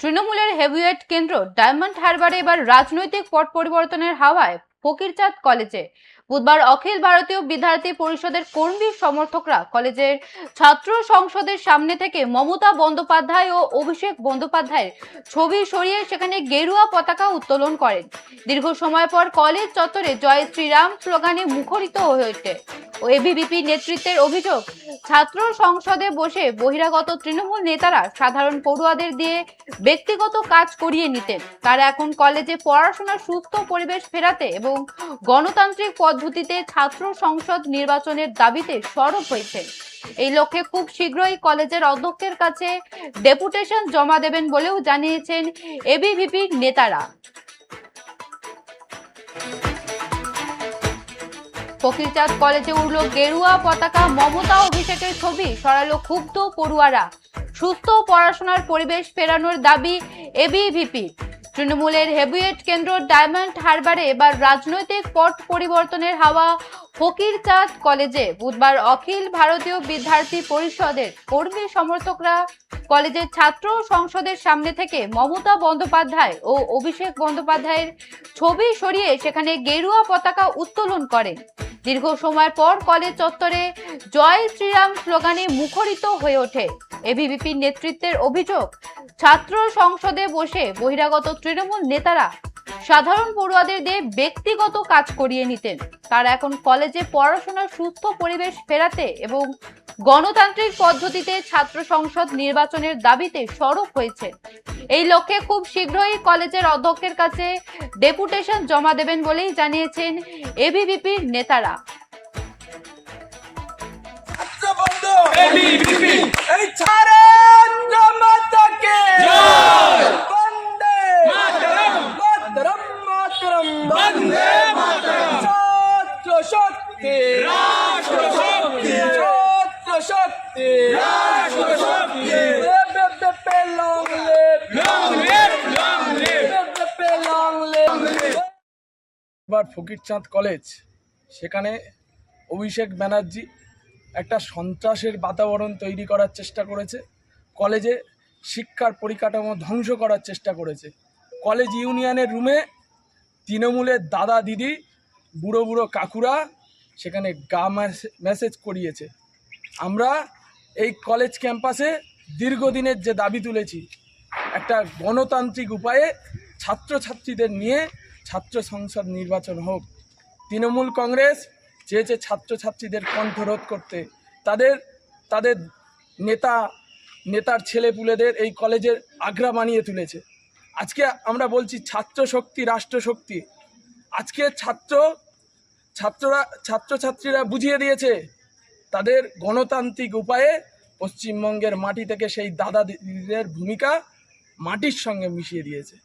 তৃণমূলের হেভিওয়েট কেন্দ্র ডায়মন্ড হারবারে এবার রাজনৈতিক পট পরিবর্তনের হাওয়ায় ফকিরচাঁদ কলেজে বুধবার অখিল ভারতীয় বিদ্যার্থী পরিষদের কর্মী সমর্থকরা কলেজের ছাত্র সংসদের সামনে থেকে মমতা বন্দ্যোপাধ্যায় ও অভিষেক বন্দ্যোপাধ্যায়ের ছবি সরিয়ে সেখানে গেরুয়া পতাকা উত্তোলন করেন। দীর্ঘ সময় পর কলেজ চত্বরে জয় শ্রীরাম স্লোগানে মুখরিত হয়ে ওঠে। এবিভিপি নেতৃত্বের অভিযোগ, ছাত্র সংসদে বসে বহিরাগত তৃণমূল নেতারা সাধারণ পড়ুয়াদের দিয়ে ব্যক্তিগত কাজ করিয়ে নিতেন। তারা এখন কলেজে পড়াশোনার সুস্থ পরিবেশ ফেরাতে এবং গণতান্ত্রিক পদ্ধতিতে ছাত্র সংসদ নির্বাচনের দাবিতে সরব হয়েছে। এই লক্ষ্যে খুব শীঘ্রই কলেজের অধ্যক্ষের কাছে ডেপুটেশন জমা দেবেন বলেও জানিয়েছেন এবিভিপির নেতারা। ফকিরচাঁদ কলেজে উড়ল গেরুয়া পতাকা, মমতা অভিষেকের ছবি সরালো ক্ষুব্ধ পড়ুয়ারা। সুস্থ পড়াশোনার পরিবেশ ফেরানোর দাবি এবিভিপি। তৃণমূলের হেভিওয়েট কেন্দ্র ডায়মন্ড হারবারে এবার রাজনৈতিক পট পরিবর্তনের হাওয়া ফকিরচাঁদ কলেজে বুধবার অখিল ভারতীয় বিদ্যার্থী পরিষদের কর্মী সমর্থকরা কলেজের ছাত্র সংসদের সামনে থেকে মমতা বন্দ্যোপাধ্যায় ও অভিষেক বন্দ্যোপাধ্যায়ের ছবি সরিয়ে সেখানে গেরুয়া পতাকা উত্তোলন করেন। দীর্ঘ সময় পর কলেজ চত্বরে জয় শ্রীরাম স্লোগানে মুখরিত হয়ে ওঠে। এবিভিপির নেতৃত্বের অভিযোগ, ছাত্র সংসদে বসে বহিরাগত তৃণমূল নেতারা সাধারণ পড়ুয়াদের দিয়ে ব্যক্তিগত কাজ করিয়ে নিতেন। তারা এখন কলেজে পড়াশোনার সুস্থ পরিবেশ ফেরাতে এবং গণতান্ত্রিক পদ্ধতিতে ছাত্র সংসদ নির্বাচনের দাবিতে সরব হয়েছে। এই লক্ষ্যে খুব শীঘ্রই কলেজের অধ্যক্ষের কাছে ডেপুটেশন জমা দেবেন বলেই জানিয়েছেন এবিভিপির নেতারা। এবার ফকিরচাঁদ কলেজ, সেখানে অভিষেক ব্যানার্জি একটা সন্ত্রাসের বাতাবরণ তৈরি করার চেষ্টা করেছে। কলেজে শিক্ষার পরিকাঠামো ধ্বংস করার চেষ্টা করেছে। কলেজ ইউনিয়নের রুমে তৃণমূলের দাদা দিদি, বুড়ো বুড়ো কাকুরা সেখানে মেসেজ করিয়েছে। আমরা এই কলেজ ক্যাম্পাসে দীর্ঘদিনের যে দাবি তুলেছি, একটা গণতান্ত্রিক উপায়ে ছাত্রছাত্রীদের নিয়ে ছাত্র সংসদ নির্বাচন হোক। তৃণমূল কংগ্রেস চেয়েছে ছাত্রছাত্রীদের কণ্ঠরোধ করতে, তাদের নেতার ছেলেপুলেদের এই কলেজের আগ্রা বানিয়ে তুলেছে। আজকে আমরা বলছি ছাত্র শক্তি রাষ্ট্র শক্তি। আজকে ছাত্রছাত্রীরা বুঝিয়ে দিয়েছে তাদের গণতান্ত্রিক উপায়ে পশ্চিমবঙ্গের মাটি থেকে সেই দাদা দিদিদের ভূমিকা মাটির সঙ্গে মিশিয়ে দিয়েছে।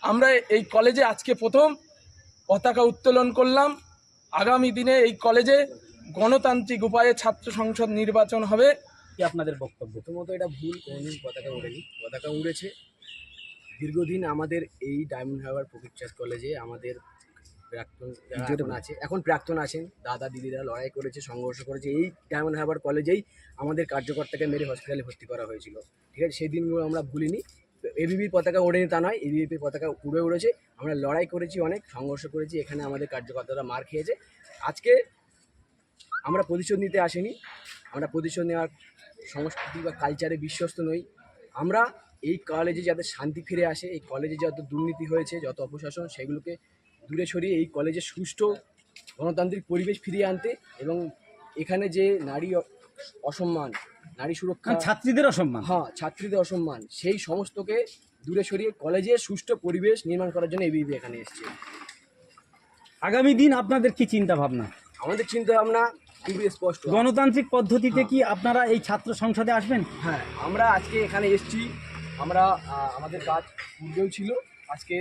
আমরা এই কলেজে আজকে প্রথম পতাকা উত্তোলন করলাম। আগামী দিনে এই কলেজে গণতান্ত্রিক উপায়ে ছাত্র সংসদ নির্বাচন হবে। আপনাদের বক্তব্য? প্রথমত এটা ভুল, কোনোদিন পতাকা উড়েনি। পতাকা উড়েছে দীর্ঘদিন আমাদের এই ডায়মন্ড হারবার ফকিরচাঁদ কলেজে আমাদের প্রাক্তন আছেন দাদা দিদিরা লড়াই করেছে, সংঘর্ষ করেছে। এই ডায়মন্ড হারবার কলেজেই আমাদের কার্যকর্তাকে মেরে হসপিটালে ভর্তি করা হয়েছিল, ঠিক আছে? সেই দিনগুলো আমরা ভুলিনি। এবিভির পতাকা ওড়েনি তা নয়, এবিভির পতাকা উড়েছে। আমরা লড়াই করেছি, অনেক সংঘর্ষ করেছি, এখানে আমাদের কার্যকর্তারা মার খেয়েছে। আজকে আমরা প্রতিশোধ নিতে আসিনি, আমরা প্রতিশোধ নেওয়ার সংস্কৃতি বা কালচারে বিশ্বস্ত নই। আমরা এই কলেজে যাতে শান্তি ফিরে আসে, এই কলেজে যত দুর্নীতি হয়েছে, যত অপশাসন, সেগুলোকে দূরে সরিয়ে এই কলেজে সুষ্ঠু গণতান্ত্রিক পরিবেশ ফিরিয়ে আনতে এবং এখানে যে নারী অসম্মান, নারী সুরক্ষা, ছাত্রীদের অসম্মান, সেই সমস্তকে দূরে সরিয়ে কলেজে সুষ্ঠু পরিবেশ নির্মাণ করার জন্য এবিভি এখানে এসেছে। আগামী দিন আপনাদের কি চিন্তা ভাবনা? আমাদের চিন্তা ভাবনা খুবই স্পষ্ট। গণতান্ত্রিক পদ্ধতিতে কি আপনারা এই ছাত্র সংসদে আসবেন? হ্যাঁ, আমরা আজকে এখানে এসেছি। আমাদের কাজ পূর্বেও ছিল, আজকে